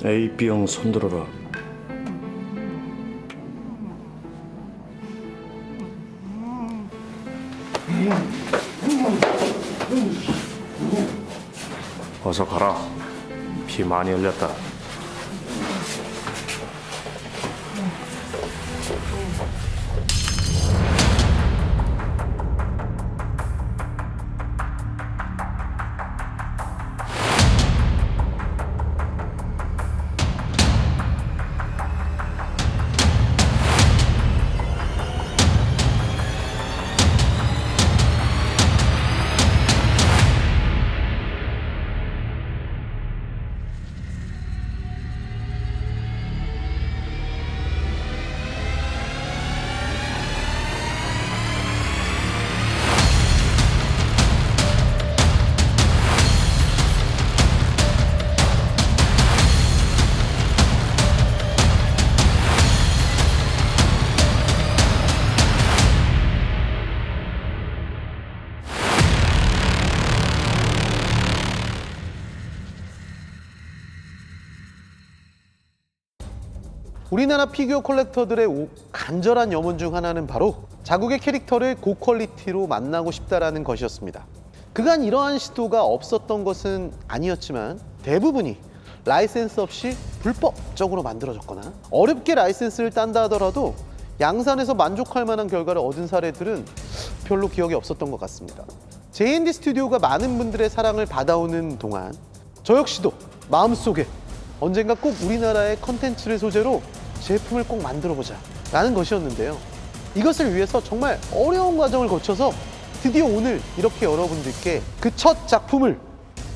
A, B형 손들어라. 어서 가라. 피 많이 흘렸다. 우리나라 피규어 컬렉터들의 간절한 염원 중 하나는 바로 자국의 캐릭터를 고퀄리티로 만나고 싶다라는 것이었습니다. 그간 이러한 시도가 없었던 것은 아니었지만 대부분이 라이센스 없이 불법적으로 만들어졌거나 어렵게 라이센스를 딴다 하더라도 양산해서 만족할 만한 결과를 얻은 사례들은 별로 기억이 없었던 것 같습니다. J&D 스튜디오가 많은 분들의 사랑을 받아오는 동안 저 역시도 마음속에 언젠가 꼭 우리나라의 컨텐츠를 소재로 제품을 꼭 만들어보자 라는 것이었는데요. 이것을 위해서 정말 어려운 과정을 거쳐서 드디어 오늘 이렇게 여러분들께 그 첫 작품을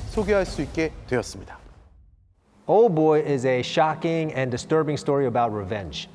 소개할 수 있게 되었습니다. Old Boy is a shocking and disturbing story about revenge.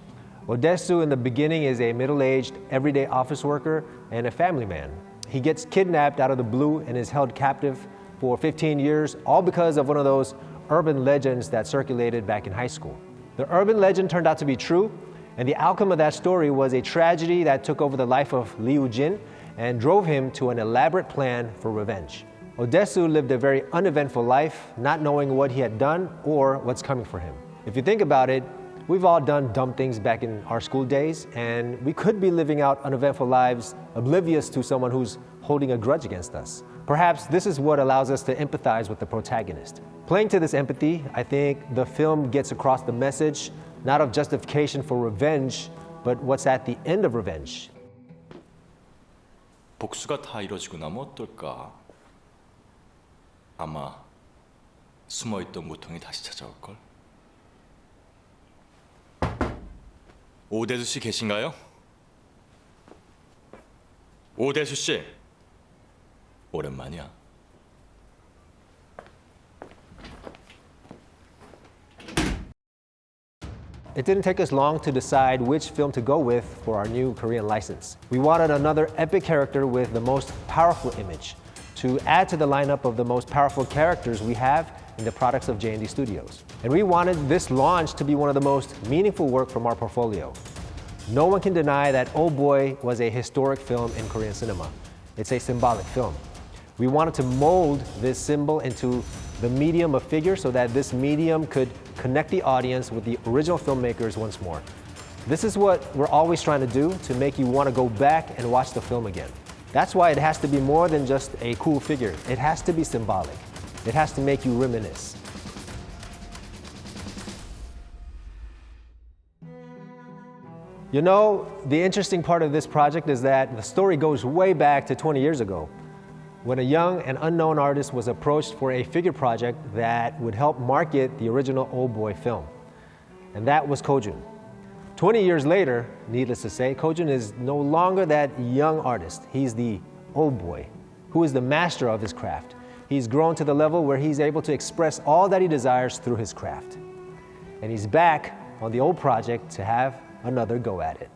Odessu in the beginning is a middle-aged, everyday office worker and a family man. He gets kidnapped out of the blue and is held captive for 15 years, all because of one of those urban legends that circulated back in high school. The urban legend turned out to be true, and the outcome of that story was a tragedy that took over the life of Liu Jin and drove him to an elaborate plan for revenge. Odessu lived a very uneventful life, not knowing what he had done or what's coming for him. If you think about it, we've all done dumb things back in our school days, and we could be living out uneventful lives oblivious to someone who's holding a grudge against us. Perhaps this is what allows us to empathize with the protagonist. Playing to this empathy, I think the film gets across the message, not of justification for revenge, but what's at the end of revenge. 복수가 다 이루어지고 나면 어떨까? 아마 숨어있던 고통이 다시 찾아올걸? 오대수 씨 계신가요? 오대수 씨, 오랜만이야. It didn't take us long to decide which film to go with for our new Korean license. We wanted another epic character with the most powerful image to add to the lineup of the most powerful characters we have in the products of J&D Studios. And we wanted this launch to be one of the most meaningful work from our portfolio. No one can deny that Old Boy was a historic film in Korean cinema. It's a symbolic film. We wanted to mold this symbol into the medium of figure so that this medium could connect the audience with the original filmmakers once more. This is what we're always trying to do to make you want to go back and watch the film again. That's why it has to be more than just a cool figure. It has to be symbolic. It has to make you reminisce. You know, the interesting part of this project is that the story goes way back to 20 years ago, when a young and unknown artist was approached for a figure project that would help market the original Old Boy film. And that was Kojun. 20 years later, needless to say, Kojun is no longer that young artist. He's the old boy who is the master of his craft. He's grown to the level where he's able to express all that he desires through his craft. And he's back on the old project to have another go at it.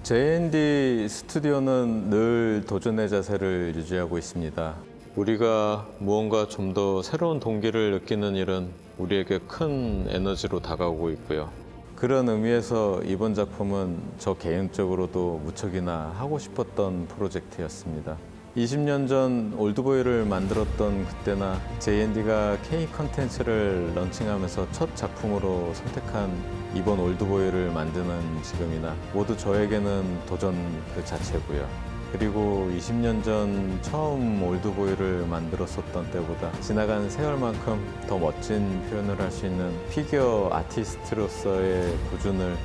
J&D 스튜디오는 늘 도전의 자세를 유지하고 있습니다. 우리가 무언가 좀 더 새로운 동기를 느끼는 일은 우리에게 큰 에너지로 다가오고 있고요. 그런 의미에서 이번 작품은 저 개인적으로도 무척이나 하고 싶었던 프로젝트였습니다. 20년 전 올드보이를 만들었던 그때나 JND가 K 컨텐츠를 런칭하면서 첫 작품으로 선택한 이번 올드보이를 만드는 지금이나 모두 저에게는 도전 그 자체고요. 그리고 20년 전 처음 올드보이를 만들었었던 때보다 지나간 세월만큼 더 멋진 표현을 할 수 있는 피규어 아티스트로서의 고준을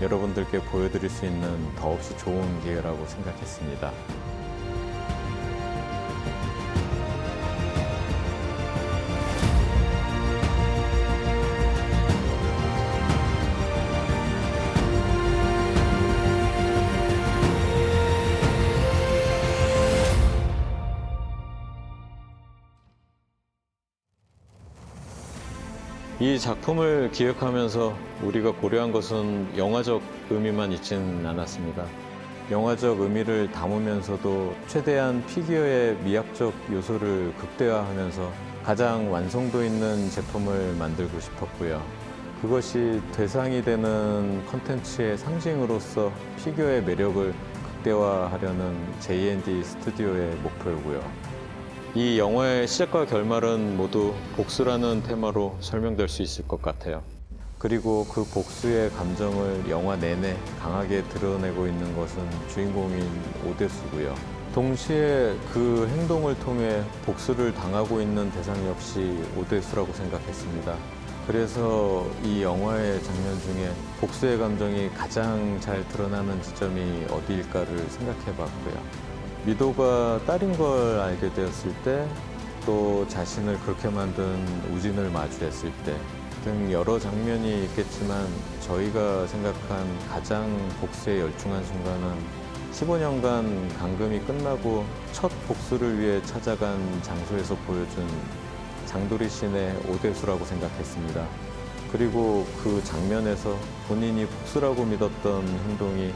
여러분들께 보여드릴 수 있는 더없이 좋은 기회라고 생각했습니다. 이 작품을 기획하면서 우리가 고려한 것은 영화적 의미만 있지는 않았습니다. 영화적 의미를 담으면서도 최대한 피규어의 미학적 요소를 극대화하면서 가장 완성도 있는 제품을 만들고 싶었고요. 그것이 대상이 되는 콘텐츠의 상징으로서 피규어의 매력을 극대화하려는 JND 스튜디오의 목표이고요. 이 영화의 시작과 결말은 모두 복수라는 테마로 설명될 수 있을 것 같아요. 그리고 그 복수의 감정을 영화 내내 강하게 드러내고 있는 것은 주인공인 오데수고요. 동시에 그 행동을 통해 복수를 당하고 있는 대상 역시 오데수라고 생각했습니다. 그래서 이 영화의 장면 중에 복수의 감정이 가장 잘 드러나는 지점이 어디일까를 생각해 봤고요. 미도가 딸인 걸 알게 되었을 때, 또 자신을 그렇게 만든 우진을 마주했을 때 등 여러 장면이 있겠지만 저희가 생각한 가장 복수에 열중한 순간은 15년간 감금이 끝나고 첫 복수를 위해 찾아간 장소에서 보여준 장도리 신의 오대수라고 생각했습니다. 그리고 그 장면에서 본인이 복수라고 믿었던 행동이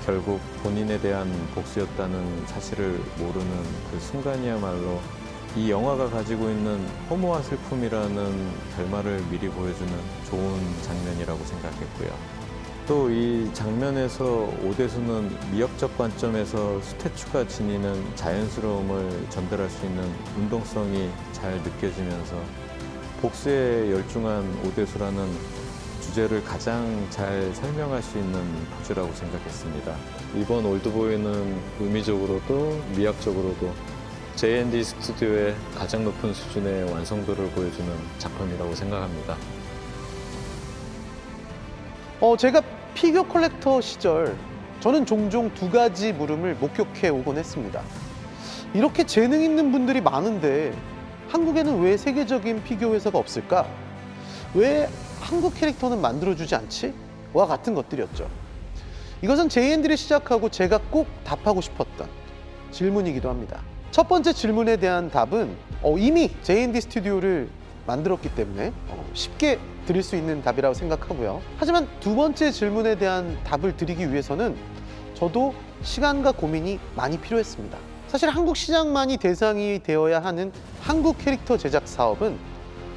결국 본인에 대한 복수였다는 사실을 모르는 그 순간이야말로 이 영화가 가지고 있는 허무와 슬픔이라는 결말을 미리 보여주는 좋은 장면이라고 생각했고요. 또 이 장면에서 오대수는 미학적 관점에서 수태추가 지니는 자연스러움을 전달할 수 있는 운동성이 잘 느껴지면서 복수에 열중한 오대수라는 주제를 가장 잘 설명할 수 있는 포즈라고 생각했습니다. 이번 올드보이는 의미적으로도 미학적으로도 JND 스튜디오의 가장 높은 수준의 완성도를 보여주는 작품이라고 생각합니다. 제가 피규어 컬렉터 시절 저는 종종 두 가지 물음을 목격해 오곤 했습니다. 이렇게 재능 있는 분들이 많은데 한국에는 왜 세계적인 피규어 회사가 없을까? 왜 한국 캐릭터는 만들어주지 않지? 와 같은 것들이었죠. 이것은 JND를 시작하고 제가 꼭 답하고 싶었던 질문이기도 합니다. 첫 번째 질문에 대한 답은 이미 JND 스튜디오를 만들었기 때문에 쉽게 드릴 수 있는 답이라고 생각하고요. 하지만 두 번째 질문에 대한 답을 드리기 위해서는 저도 시간과 고민이 많이 필요했습니다. 사실 한국 시장만이 대상이 되어야 하는 한국 캐릭터 제작 사업은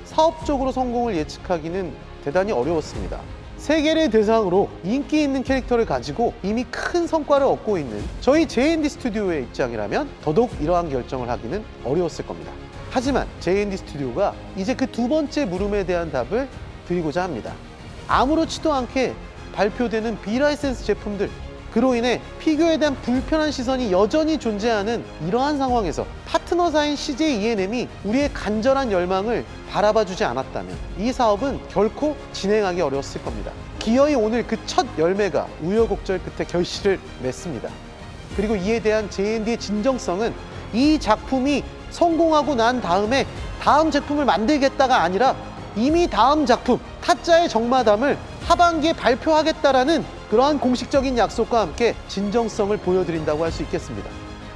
사업적으로 성공을 예측하기는 대단히 어려웠습니다. 세계를 대상으로 인기 있는 캐릭터를 가지고 이미 큰 성과를 얻고 있는 저희 JND 스튜디오의 입장이라면 더더욱 이러한 결정을 하기는 어려웠을 겁니다. 하지만 JND 스튜디오가 이제 그 두 번째 물음에 대한 답을 드리고자 합니다. 아무렇지도 않게 발표되는 비라이센스 제품들, 그로 인해 피규어에 대한 불편한 시선이 여전히 존재하는 이러한 상황에서 파트너사인 CJ ENM이 우리의 간절한 열망을 바라봐주지 않았다면 이 사업은 결코 진행하기 어려웠을 겁니다. 기어이 오늘 그 첫 열매가 우여곡절 끝에 결실을 맺습니다. 그리고 이에 대한 JND의 진정성은 이 작품이 성공하고 난 다음에 다음 제품을 만들겠다가 아니라 이미 다음 작품 타짜의 정마담을 하반기에 발표하겠다라는 그러한 공식적인 약속과 함께 진정성을 보여드린다고 할 수 있겠습니다.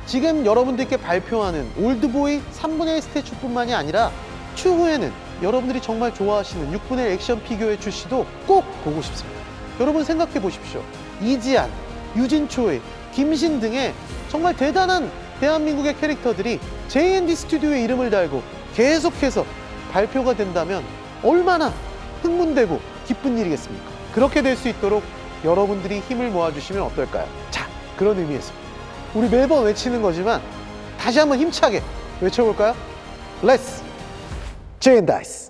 지금 여러분들께 발표하는 올드보이 3분의 1 스태츄뿐만이 아니라 추후에는 여러분들이 정말 좋아하시는 6분의 1 액션 피규어의 출시도 꼭 보고 싶습니다. 여러분 생각해 보십시오. 이지안, 유진초이, 김신 등의 정말 대단한 대한민국의 캐릭터들이 JND 스튜디오의 이름을 달고 계속해서 발표가 된다면 얼마나 흥분되고 기쁜 일이겠습니까? 그렇게 될 수 있도록 여러분들이 힘을 모아주시면 어떨까요? 자, 그런 의미에서 우리 매번 외치는 거지만 다시 한번 힘차게 외쳐볼까요? Let's Jane Dice.